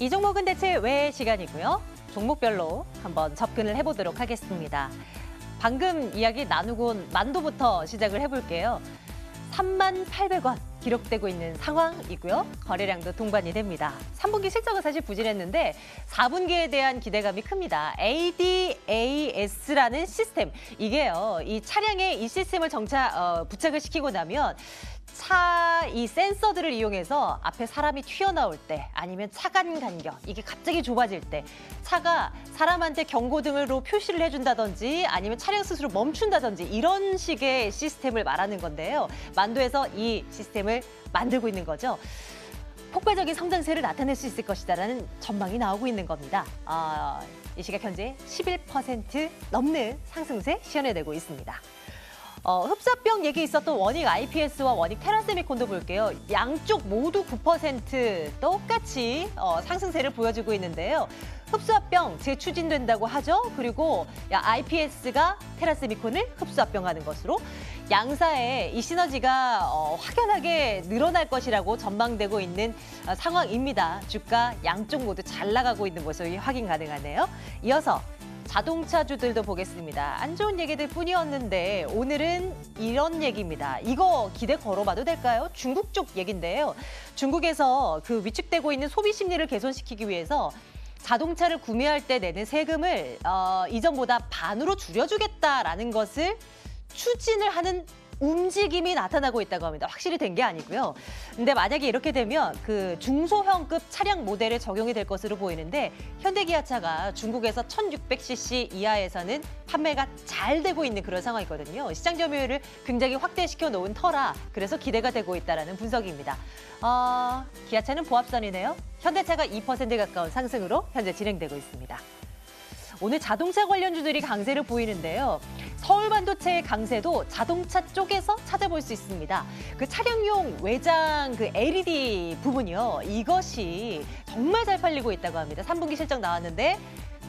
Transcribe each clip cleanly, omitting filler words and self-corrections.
이 종목은 대체 왜 시간이고요? 종목별로 한번 접근을 해보도록 하겠습니다. 방금 이야기 나누고 온 만도부터 시작을 해볼게요. 38,000원 기록되고 있는 상황이고요. 거래량도 동반이 됩니다. 3분기 실적은 사실 부진했는데 4분기에 대한 기대감이 큽니다. ADAS라는 시스템, 이게요. 이 차량에 이 시스템을 부착을 시키고 나면 이 센서들을 이용해서 앞에 사람이 튀어나올 때 아니면 차간 간격, 이게 갑자기 좁아질 때 차가 사람한테 경고등으로 표시를 해준다든지 아니면 차량 스스로 멈춘다든지 이런 식의 시스템을 말하는 건데요. 만도에서 이 시스템을 만들고 있는 거죠. 폭발적인 성장세를 나타낼 수 있을 것이다라는 전망이 나오고 있는 겁니다. 이 시각 현재 11% 넘는 상승세 시현해내고 있습니다. 흡사병 얘기 있었던 원익 IPS와 원익 테라세미콘도 볼게요. 양쪽 모두 9% 똑같이 상승세를 보여주고 있는데요. 흡수합병 재추진된다고 하죠. 그리고 IPS가 테라세미콘을 흡수합병하는 것으로 양사의 이 시너지가 확연하게 늘어날 것이라고 전망되고 있는 상황입니다. 주가 양쪽 모두 잘 나가고 있는 모습이 확인 가능하네요. 이어서 자동차주들도 보겠습니다. 안 좋은 얘기들 뿐이었는데 오늘은 이런 얘기입니다. 이거 기대 걸어봐도 될까요? 중국 쪽 얘기인데요. 중국에서 그 위축되고 있는 소비 심리를 개선시키기 위해서 자동차를 구매할 때 내는 세금을 이전보다 반으로 줄여주겠다라는 것을 추진을 하는 움직임이 나타나고 있다고 합니다. 확실히 된 게 아니고요. 근데 만약에 이렇게 되면 그 중소형급 차량 모델에 적용이 될 것으로 보이는데 현대기아차가 중국에서 1600cc 이하에서는 판매가 잘 되고 있는 그런 상황이거든요. 시장 점유율을 굉장히 확대시켜 놓은 터라 그래서 기대가 되고 있다는 분석입니다. 기아차는 보합선이네요. 현대차가 2% 가까운 상승으로 현재 진행되고 있습니다. 오늘 자동차 관련주들이 강세를 보이는데요. 서울반도체의 강세도 자동차 쪽에서 찾아볼 수 있습니다. 그 차량용 외장 그 LED 부분이요. 이것이 정말 잘 팔리고 있다고 합니다. 3분기 실적 나왔는데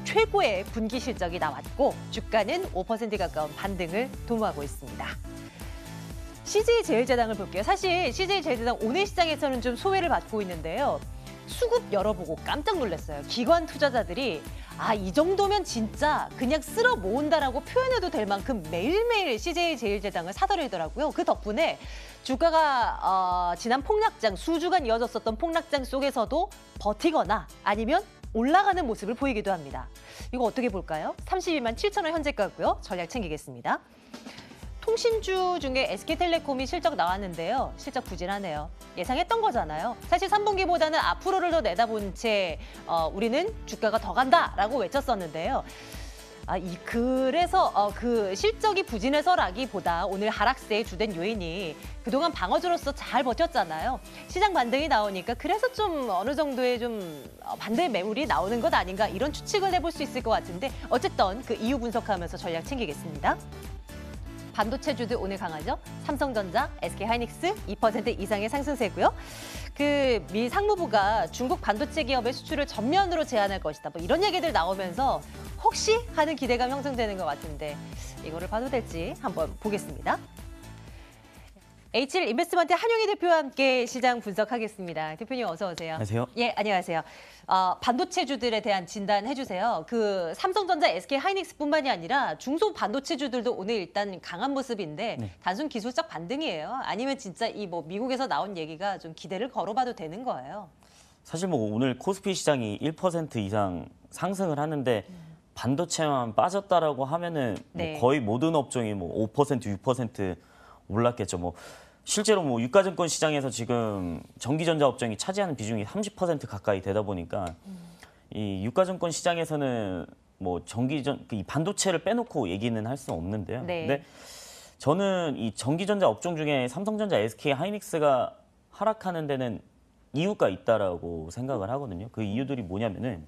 최고의 분기 실적이 나왔고 주가는 5% 가까운 반등을 도모하고 있습니다. CJ제일제당을 볼게요. 사실 CJ제일제당 오늘 시장에서는 좀 소외를 받고 있는데요. 수급 열어보고 깜짝 놀랐어요. 기관 투자자들이 이 정도면 진짜 그냥 쓸어 모은다라고 표현해도 될 만큼 매일매일 CJ제일제당을 사들이더라고요. 그 덕분에 주가가 지난 폭락장, 수주간 이어졌었던 폭락장 속에서도 버티거나 아니면 올라가는 모습을 보이기도 합니다. 이거 어떻게 볼까요? 32만 7천 원 현재가고요. 전략 챙기겠습니다. 통신주 중에 SK텔레콤이 실적 나왔는데요. 실적 부진하네요. 예상했던 거잖아요. 사실 3분기보다는 앞으로를 더 내다본 채 우리는 주가가 더 간다라고 외쳤었는데요. 그래서 그 실적이 부진해서라기보다 오늘 하락세의 주된 요인이 그동안 방어주로서 잘 버텼잖아요. 시장 반등이 나오니까 그래서 좀 어느 정도의 좀 반대 매물이 나오는 것 아닌가 이런 추측을 해볼 수 있을 것 같은데 어쨌든 그 이유 분석하면서 전략 챙기겠습니다. 반도체주들 오늘 강하죠. 삼성전자, SK하이닉스 2% 이상의 상승세고요. 그 미 상무부가 중국 반도체 기업의 수출을 전면으로 제한할 것이다. 뭐 이런 얘기들 나오면서 혹시 하는 기대감 형성되는 것 같은데 이거를 봐도 될지 한번 보겠습니다. H1 인베스트먼트 한용희 대표와 함께 시장 분석하겠습니다. 대표님 어서 오세요. 안녕하세요. 예, 안녕하세요. 반도체주들에 대한 진단 해주세요. 그 삼성전자, SK하이닉스뿐만이 아니라 중소 반도체주들도 오늘 일단 강한 모습인데 네. 단순 기술적 반등이에요? 아니면 진짜 이 뭐 미국에서 나온 얘기가 좀 기대를 걸어봐도 되는 거예요? 사실 뭐 오늘 코스피 시장이 1% 이상 상승을 하는데 반도체만 빠졌다라고 하면은 네. 뭐 거의 모든 업종이 뭐 5%, 6% 올랐겠죠. 뭐 실제로 뭐 유가증권 시장에서 지금 전기전자 업종이 차지하는 비중이 30% 가까이 되다 보니까 이 유가증권 시장에서는 뭐 이 반도체를 빼놓고 얘기는 할 수는 없는데요. 네. 근데 저는 이 전기전자 업종 중에 삼성전자, SK하이닉스가 하락하는 데는 이유가 있다라고 생각을 하거든요. 그 이유들이 뭐냐면은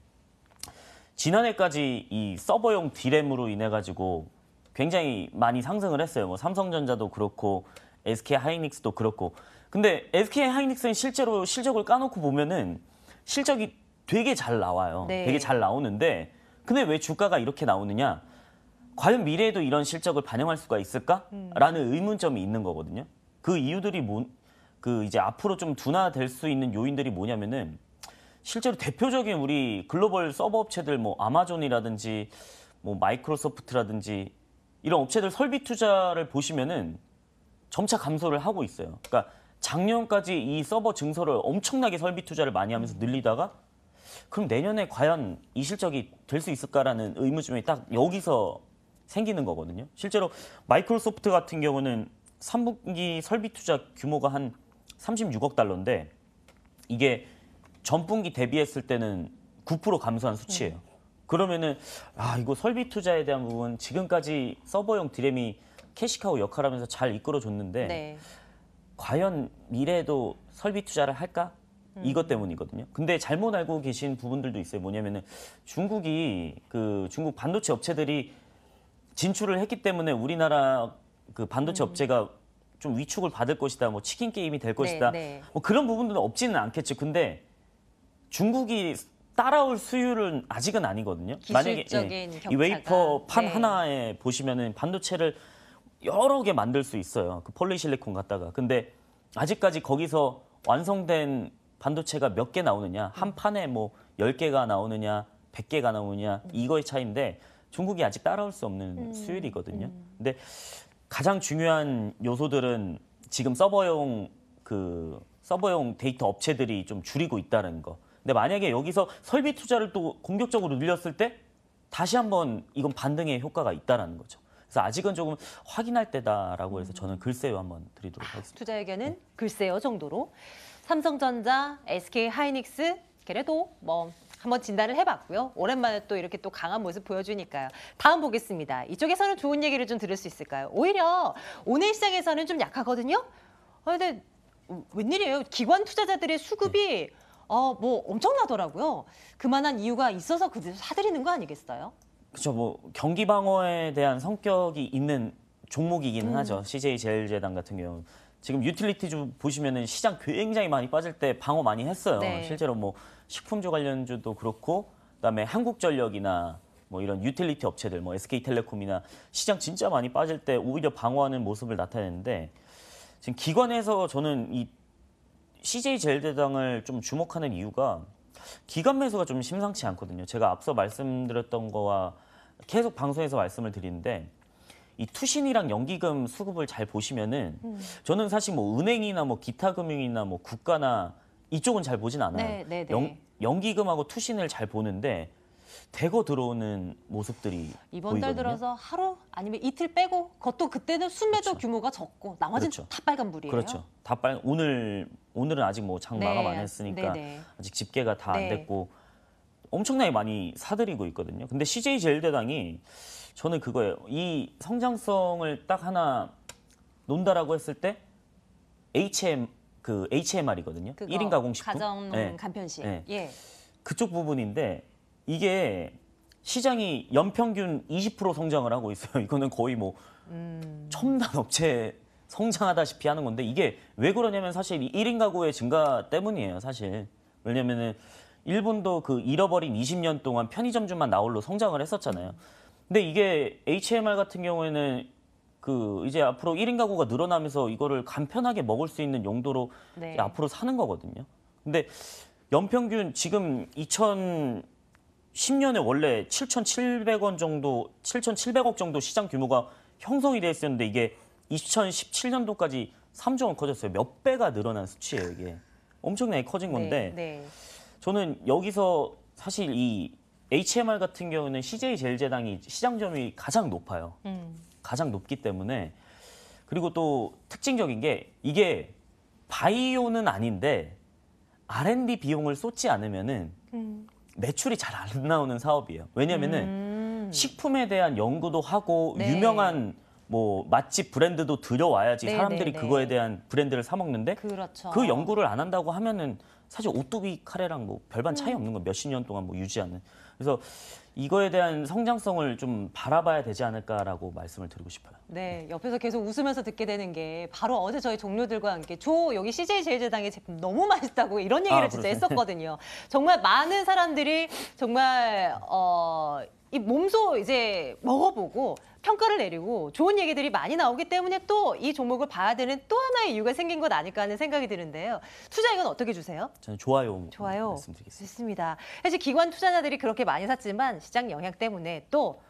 지난해까지 이 서버용 D램으로 인해 가지고 굉장히 많이 상승을 했어요. 뭐 삼성전자도 그렇고 SK하이닉스도 그렇고. 근데 SK하이닉스는 실제로 실적을 까놓고 보면은 실적이 되게 잘 나와요. 네. 되게 잘 나오는데 근데 왜 주가가 이렇게 나오느냐? 과연 미래에도 이런 실적을 반영할 수가 있을까?라는 의문점이 있는 거거든요. 그 이유들이 이제 앞으로 좀 둔화될 수 있는 요인들이 뭐냐면은 실제로 대표적인 우리 글로벌 서버 업체들 뭐 아마존이라든지 뭐 마이크로소프트라든지 이런 업체들 설비 투자를 보시면은 점차 감소를 하고 있어요. 그러니까 작년까지 이 서버 증설을 엄청나게 설비 투자를 많이 하면서 늘리다가 그럼 내년에 과연 이 실적이 될 수 있을까라는 의문점이 딱 여기서 생기는 거거든요. 실제로 마이크로소프트 같은 경우는 3분기 설비 투자 규모가 한 36억 달러인데 이게 전분기 대비했을 때는 9% 감소한 수치예요. 그러면은 이거 설비 투자에 대한 부분 지금까지 서버용 드램이 캐시카우 역할을 하면서 잘 이끌어줬는데 네. 과연 미래에도 설비 투자를 할까? 이것 때문이거든요. 근데 잘못 알고 계신 부분들도 있어요. 뭐냐면은 중국이 중국 반도체 업체들이 진출을 했기 때문에 우리나라 그 반도체 업체가 좀 위축을 받을 것이다. 뭐 치킨 게임이 될 것이다. 네. 뭐 그런 부분들은 없지는 않겠죠. 근데 중국이 따라올 수율은 아직은 아니거든요. 기술적인 이 격차가. 웨이퍼 판 네. 하나에 보시면은 반도체를 여러 개 만들 수 있어요. 그 폴리실리콘 갖다가. 근데 아직까지 거기서 완성된 반도체가 몇 개 나오느냐, 한 판에 뭐 10개가 나오느냐, 100개가 나오느냐, 이거의 차이인데 중국이 아직 따라올 수 없는 수율이거든요. 근데 가장 중요한 요소들은 지금 서버용 데이터 업체들이 좀 줄이고 있다는 거. 근데 만약에 여기서 설비 투자를 또 공격적으로 늘렸을 때 다시 한번 이건 반등의 효과가 있다라는 거죠. 그래서 아직은 조금 확인할 때다라고 해서 저는 글쎄요 한번 드리도록 하겠습니다. 투자 의견은 글쎄요 정도로. 삼성전자, SK하이닉스 그래도 뭐 한번 진단을 해봤고요. 오랜만에 또 이렇게 또 강한 모습 보여주니까요. 다음 보겠습니다. 이쪽에서는 좋은 얘기를 좀 들을 수 있을까요? 오히려 오늘 시장에서는 좀 약하거든요. 근데 웬일이에요? 기관 투자자들의 수급이 뭐 엄청나더라고요. 그만한 이유가 있어서 그들도 사들이는 거 아니겠어요? 그렇죠. 뭐 경기 방어에 대한 성격이 있는 종목이기는 하죠. CJ제일제당 같은 경우 지금 유틸리티주 보시면은 시장 굉장히 많이 빠질 때 방어 많이 했어요. 네. 실제로 뭐 식품주 관련주도 그렇고 그다음에 한국전력이나 뭐 이런 유틸리티 업체들 뭐 SK텔레콤이나 시장 진짜 많이 빠질 때 오히려 방어하는 모습을 나타내는데 지금 기관에서 저는 이 CJ제일제당을 좀 주목하는 이유가 기관 매수가 좀 심상치 않거든요. 제가 앞서 말씀드렸던 거와 계속 방송에서 말씀을 드리는데 이 투신이랑 연기금 수급을 잘 보시면은 저는 사실 뭐 은행이나 뭐 기타 금융이나 뭐 국가나 이쪽은 잘 보진 않아요. 네. 연기금하고 투신을 잘 보는데 대거 들어오는 모습들이 이번 보이거든요. 달 들어서 하루 아니면 이틀 빼고 그것도 그때는 순매도 그렇죠. 규모가 적고 나머지는 그렇죠. 다 빨간불이에요. 그렇죠. 다 오늘은 아직 뭐 장 마감 안 했으니까 네네. 아직 집계가 다 안 네. 됐고 엄청나게 많이 사들이고 있거든요. 근데 CJ제일제당이 저는 그거예요. 이 성장성을 딱 하나 논다라고 했을 때 HMR이거든요. 1인 가공식품. 가정 네. 간편식. 네. 예. 그쪽 부분인데 이게 시장이 연평균 20% 성장을 하고 있어요. 이거는 거의 뭐 첨단 업체 성장하다시피 하는 건데 이게 왜 그러냐면 사실 1인 가구의 증가 때문이에요. 사실. 왜냐면은 일본도 그 잃어버린 20년 동안 편의점주만 나홀로 성장을 했었잖아요. 근데 이게 HMR 같은 경우에는 이제 앞으로 1인 가구가 늘어나면서 이거를 간편하게 먹을 수 있는 용도로 네. 앞으로 사는 거거든요. 근데 연평균 지금 2010년에 원래 7,700원 정도, 7,700억 정도 시장 규모가 형성이 돼 있었는데 이게 2017년도까지 3조 원 커졌어요. 몇 배가 늘어난 수치예요, 이게. 엄청나게 커진 건데 네. 저는 여기서 사실 이 HMR 같은 경우는 CJ제일제당이 시장 점유율이 가장 높아요. 가장 높기 때문에 그리고 또 특징적인 게 이게 바이오는 아닌데 R&D 비용을 쏟지 않으면은 매출이 잘 안 나오는 사업이에요. 왜냐면은 식품에 대한 연구도 하고 네. 유명한 뭐 맛집 브랜드도 들여와야지 네, 사람들이 네, 네. 그거에 대한 브랜드를 사 먹는데 그렇죠. 그 연구를 안 한다고 하면은 사실 오뚜기 카레랑 뭐 별반 차이 없는 거 몇십 년 동안 뭐 유지하는. 그래서 이거에 대한 성장성을 좀 바라봐야 되지 않을까라고 말씀을 드리고 싶어요. 네, 옆에서 계속 웃으면서 듣게 되는 게 바로 어제 저희 동료들과 함께 여기 CJ제일제당의 제품 너무 맛있다고 이런 얘기를 진짜 그러세요? 했었거든요. 정말 많은 사람들이 정말 이 몸소 이제 먹어보고 평가를 내리고 좋은 얘기들이 많이 나오기 때문에 또 이 종목을 봐야 되는 또 하나의 이유가 생긴 것 아닐까 하는 생각이 드는데요. 투자 이건 어떻게 주세요? 저는 좋아요. 좋아요. 말씀드리겠습니다. 좋습니다. 사실 기관 투자자들이 그렇게 많이 샀지만 시장 영향 때문에 또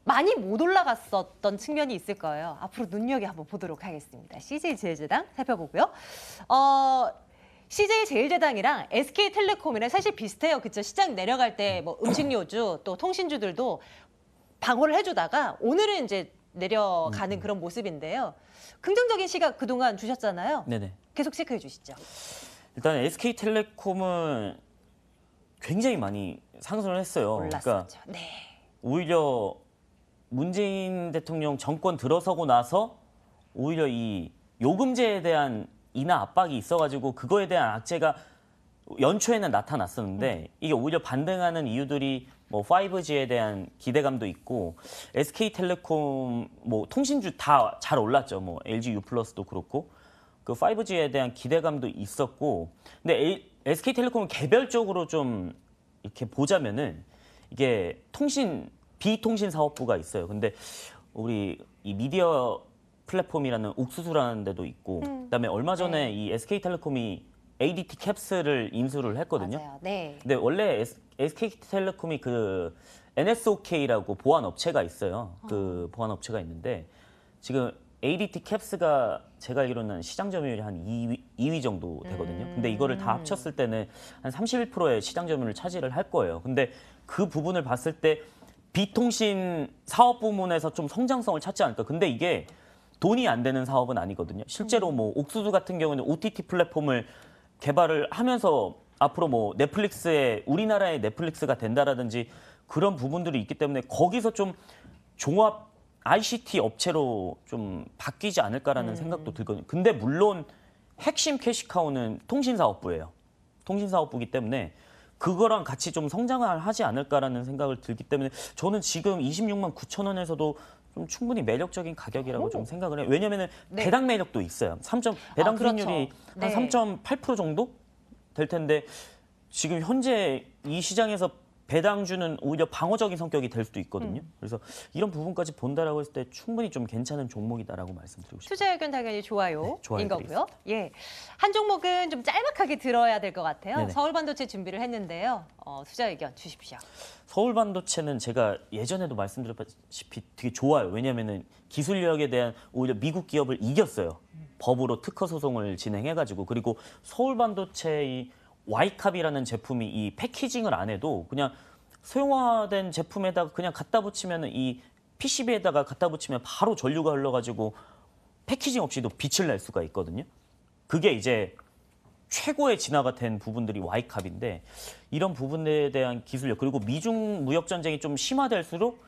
많이 못 올라갔었던 측면이 있을 거예요. 앞으로 눈여겨 한번 보도록 하겠습니다. CJ제일제당 살펴보고요. CJ제일제당이랑 SK텔레콤이랑 사실 비슷해요. 그렇죠? 시장 내려갈 때 뭐 음식료주 또 통신주들도 방어를 해주다가 오늘은 이제 내려가는 그런 모습인데요. 긍정적인 시각 그동안 주셨잖아요. 네네. 계속 체크해 주시죠. 일단 SK텔레콤은 굉장히 많이 상승을 했어요. 올랐었죠. 네. 오히려 문재인 대통령 정권 들어서고 나서 오히려 이 요금제에 대한 인하 압박이 있어가지고 그거에 대한 악재가 연초에는 나타났었는데 이게 오히려 반등하는 이유들이 뭐 5G에 대한 기대감도 있고 SK텔레콤 뭐 통신주 다 잘 올랐죠. 뭐 LG U+도 그렇고 그 5G에 대한 기대감도 있었고 근데 SK텔레콤은 개별적으로 좀 이렇게 보자면은 이게 비통신 사업부가 있어요. 근데 우리 이 미디어 플랫폼이라는 옥수수라는 데도 있고 그다음에 얼마 전에 네. 이 SK텔레콤이 ADT 캡스를 인수를 했거든요. 맞아요. 네. 근데 원래 SK텔레콤이 그 NSOK라고 보안 업체가 있어요. 그 보안 업체가 있는데 지금 ADT 캡스가 제가 알기로는 시장 점유율이 한 2위 정도 되거든요. 근데 이거를 다 합쳤을 때는 한 31%의 시장 점유율을 차지를 할 거예요. 근데 그 부분을 봤을 때 비통신 사업 부문에서 좀 성장성을 찾지 않을까. 근데 이게 돈이 안 되는 사업은 아니거든요. 실제로 뭐 옥수수 같은 경우는 OTT 플랫폼을 개발을 하면서 앞으로 뭐 넷플릭스에 우리나라의 넷플릭스가 된다라든지 그런 부분들이 있기 때문에 거기서 좀 종합 ICT 업체로 좀 바뀌지 않을까라는 생각도 들거든요. 근데 물론 핵심 캐시카우는 통신사업부예요. 통신사업부이기 때문에 그거랑 같이 좀 성장을 하지 않을까라는 생각을 들기 때문에 저는 지금 26만 9천 원에서도 좀 충분히 매력적인 가격이라고 좀 생각을 해요. 왜냐면은 네. 배당 매력도 있어요. 배당 그렇죠. 수익률이 한 네. 3.8% 정도 될 텐데 지금 현재 이 시장에서 배당주는 오히려 방어적인 성격이 될 수도 있거든요. 그래서 이런 부분까지 본다라고 했을 때 충분히 좀 괜찮은 종목이다라고 말씀드리고 싶습니다. 투자 의견 당연히 좋아요인 네, 좋아요 거고요. 예, 한 종목은 좀 짤막하게 들어야 될 것 같아요. 네네. 서울반도체 준비를 했는데요. 투자 의견 주십시오. 서울반도체는 제가 예전에도 말씀드렸다시피 되게 좋아요. 왜냐하면 기술력에 대한 오히려 미국 기업을 이겼어요. 법으로 특허 소송을 진행해가지고 그리고 서울반도체의 Y캅이라는 제품이 이 패키징을 안 해도 그냥 소형화된 제품에다가 그냥 갖다 붙이면 이 PCB에다가 갖다 붙이면 바로 전류가 흘러가지고 패키징 없이도 빛을 낼 수가 있거든요. 그게 이제 최고의 진화가 된 부분들이 Y캅인데 이런 부분에 대한 기술력 그리고 미중 무역 전쟁이 좀 심화될수록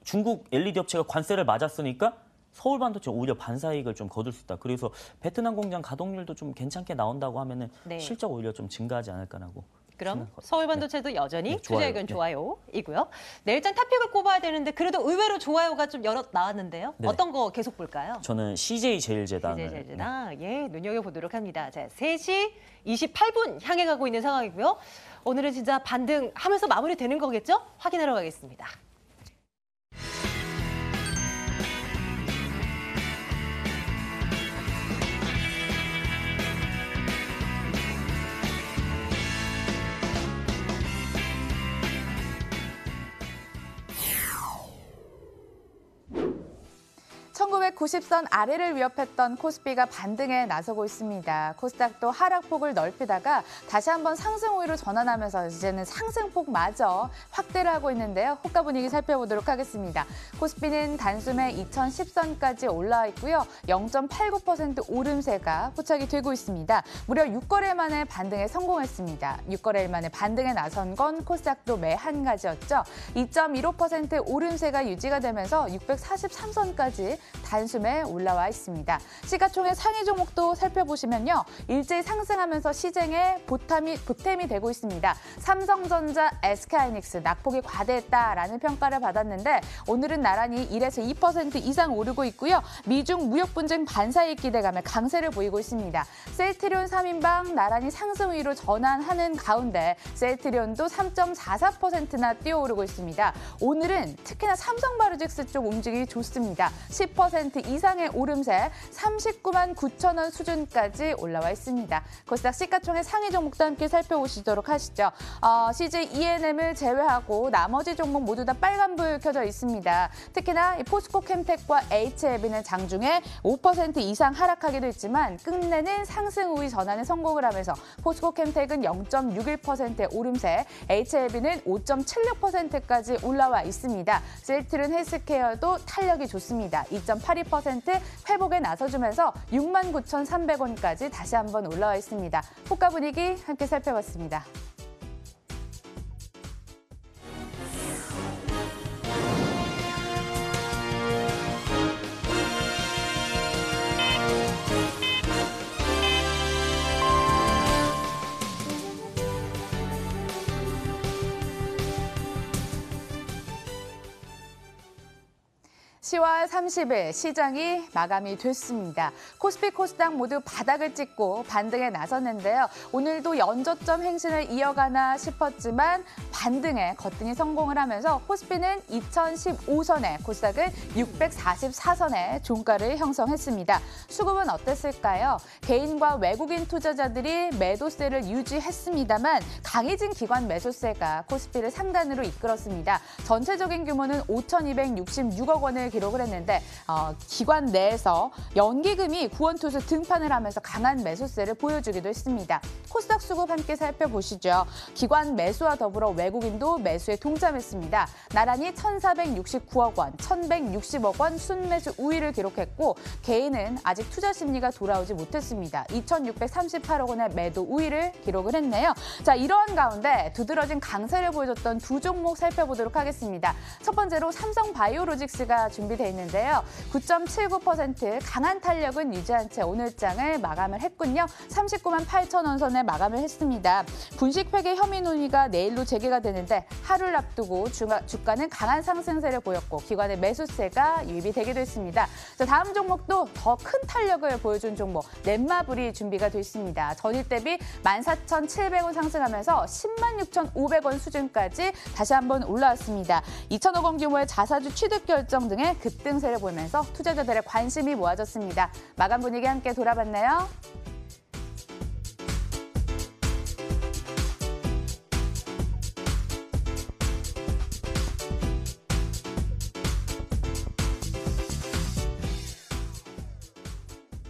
중국 LED 업체가 관세를 맞았으니까 서울반도체 오히려 반사이익을 좀 거둘 수 있다. 그래서 베트남 공장 가동률도 좀 괜찮게 나온다고 하면은 네. 실적 오히려 좀 증가하지 않을까라고. 그럼 생각합니다. 서울반도체도 여전히 네, 투자 좋아요. 의견 네. 좋아요이고요. 내일장 탑픽을 꼽아야 되는데 그래도 의외로 좋아요가 좀 여러 나왔는데요. 네. 어떤 거 계속 볼까요? 저는 CJ제일제당을 CJ제일제당 예, 눈여겨보도록 합니다. 자, 3시 28분 향해 가고 있는 상황이고요. 오늘은 진짜 반등하면서 마무리되는 거겠죠? 확인하러 가겠습니다. (1990선) 아래를 위협했던 코스피가 반등에 나서고 있습니다. 코스닥도 하락폭을 넓히다가 다시 한번 상승 우위로 전환하면서 이제는 상승폭마저 확대를 하고 있는데요. 호가 분위기 살펴보도록 하겠습니다. 코스피는 단숨에 2010선까지 올라와 있고요. 0.89% 오름세가 포착이 되고 있습니다. 무려 6거래일 만에 반등에 성공했습니다. 6거래일 만에 반등에 나선 건 코스닥도 매 한 가지였죠. 2.15% 오름세가 유지가 되면서 643선까지 단숨에 올라와 있습니다. 시가총액 상위 종목도 살펴보시면요. 일제히 상승하면서 시장에 보탬이 되고 있습니다. 삼성전자, SK하이닉스 낙폭이 과대했다라는 평가를 받았는데 오늘은 나란히 1에서 2% 이상 오르고 있고요. 미중 무역 분쟁 반사이익 기대감에 강세를 보이고 있습니다. 셀트리온 3인방 나란히 상승 위로 전환하는 가운데 셀트리온도 3.44%나 뛰어오르고 있습니다. 오늘은 특히나 삼성바이오로직스 쪽 움직임이 좋습니다. 10% 이상의 오름세 39만 9천 원 수준까지 올라와 있습니다. 코스닥 시가총액 상위 종목도 함께 살펴보시도록 하시죠. CJ ENM을 제외하고 나머지 종목 모두 다 빨간불 켜져 있습니다. 특히나 포스코 캠텍과 HLB는 장중에 5% 이상 하락하기도 했지만 끝내는 상승 우위 전환에 성공을 하면서 포스코 캠텍은 0.61%의 오름세, HLB는 5.76%까지 올라와 있습니다. 셀트린 헬스케어도 탄력이 좋습니다. 2.82% 회복에 나서주면서 69,300원까지 다시 한번 올라와 있습니다. 호가 분위기 함께 살펴봤습니다. (10월 30일) 시장이 마감이 됐습니다. 코스피, 코스닥 모두 바닥을 찍고 반등에 나섰는데요. 오늘도 연저점 행진을 이어가나 싶었지만 반등에 거뜬히 성공을 하면서 코스피는 2015선에, 코스닥은 644선에 종가를 형성했습니다. 수급은 어땠을까요? 개인과 외국인 투자자들이 매도세를 유지했습니다만 강해진 기관 매수세가 코스피를 상단으로 이끌었습니다. 전체적인 규모는 5,266억 원을 기록을 했는데 기관 내에서 연기금이 구원투수 등판을 하면서 강한 매수세를 보여주기도 했습니다. 코스닥 수급 함께 살펴보시죠. 기관 매수와 더불어 외국인도 매수에 동참했습니다. 나란히 1,469억 원, 1,160억 원 순매수 우위를 기록했고 개인은 아직 투자 심리가 돌아오지 못했습니다. 2,638억 원의 매도 우위를 기록을 했네요. 자, 이러한 가운데 두드러진 강세를 보여줬던 두 종목 살펴보도록 하겠습니다. 첫 번째로 삼성바이오로직스가 준비되어 있는데요. 9.79% 강한 탄력은 유지한 채 오늘 장을 마감을 했군요. 39만 8천 원 선에 마감을 했습니다. 분식 회계 혐의 논의가 내일로 재개가 되는데 하루를 앞두고 주가는 강한 상승세를 보였고 기관의 매수세가 유입이 되기도 했습니다. 자, 다음 종목도 더 큰 탄력을 보여준 종목 넷마블이 준비가 돼 있습니다. 전일 대비 14,700원 상승하면서 106,500원 수준까지 다시 한번 올라왔습니다. 2천억 원 규모의 자사주 취득 결정 등의 급등세를 보이면서 투자자들의 관심이 모아졌습니다. 마감 분위기 함께 돌아봤네요.